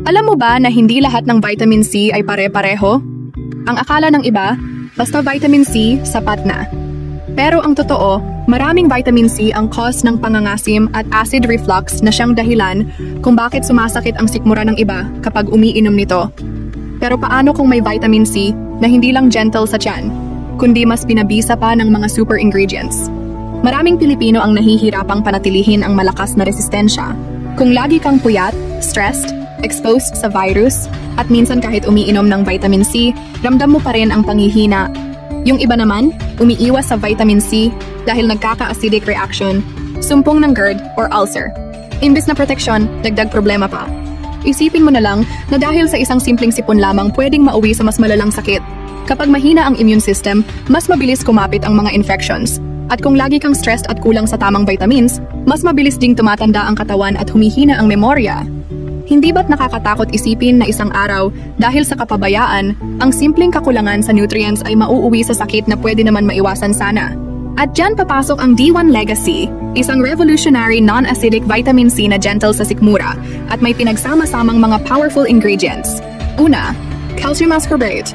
Alam mo ba na hindi lahat ng vitamin C ay pare-pareho? Ang akala ng iba, basta vitamin C, sapat na. Pero ang totoo, maraming vitamin C ang cause ng pangangasim at acid reflux na siyang dahilan kung bakit sumasakit ang sikmura ng iba kapag umiinom nito. Pero paano kung may vitamin C na hindi lang gentle sa tiyan, kundi mas pinabisa pa ng mga super ingredients? Maraming Pilipino ang nahihirapang panatilihin ang malakas na resistensya. Kung lagi kang puyat, stressed, exposed sa virus, at minsan kahit umiinom ng vitamin C, ramdam mo pa rin ang panghihina. Yung iba naman, umiiwas sa vitamin C dahil nagkaka-acidic reaction, sumpong ng GERD or ulcer. Imbis na proteksyon, dagdag problema pa. Isipin mo na lang na dahil sa isang simpleng sipon lamang pwedeng mauwi sa mas malalang sakit. Kapag mahina ang immune system, mas mabilis kumapit ang mga infections. At kung lagi kang stressed at kulang sa tamang vitamins, mas mabilis ding tumatanda ang katawan at humihina ang memorya. Hindi ba't nakakatakot isipin na isang araw, dahil sa kapabayaan, ang simpleng kakulangan sa nutrients ay mauuwi sa sakit na pwede naman maiwasan sana? At dyan papasok ang D1 Legacy, isang revolutionary non-acidic vitamin C na gentle sa sikmura at may pinagsama-samang mga powerful ingredients. Una, calcium ascorbate.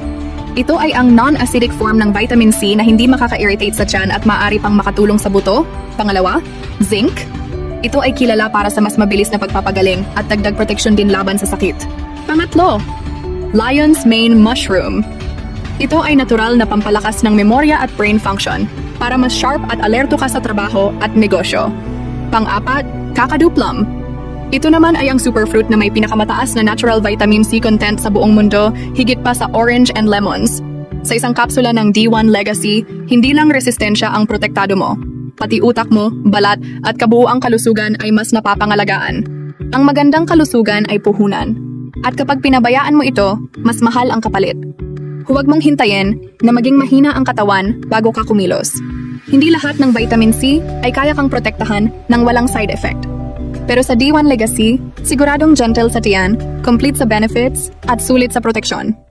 Ito ay ang non-acidic form ng vitamin C na hindi makaka-irritate sa tiyan at maaari pang makatulong sa buto. Pangalawa, zinc. Ito ay kilala para sa mas mabilis na pagpapagaling at dagdag proteksyon din laban sa sakit. Pangatlo, lion's mane mushroom. Ito ay natural na pampalakas ng memorya at brain function para mas sharp at alerto ka sa trabaho at negosyo. Pang-apat, kakadu plum. Ito naman ay ang superfruit na may pinakamataas na natural vitamin C content sa buong mundo, higit pa sa orange and lemons. Sa isang kapsula ng D1 Legacy, hindi lang resistensya ang protektado mo. Pati utak mo, balat, at kabuuang kalusugan ay mas napapangalagaan. Ang magandang kalusugan ay puhunan. At kapag pinabayaan mo ito, mas mahal ang kapalit. Huwag mong hintayin na maging mahina ang katawan bago ka kumilos. Hindi lahat ng vitamin C ay kaya kang protektahan ng walang side effect. Pero sa D1 Legacy, siguradong gentle sa tiyan, complete sa benefits, at sulit sa proteksyon.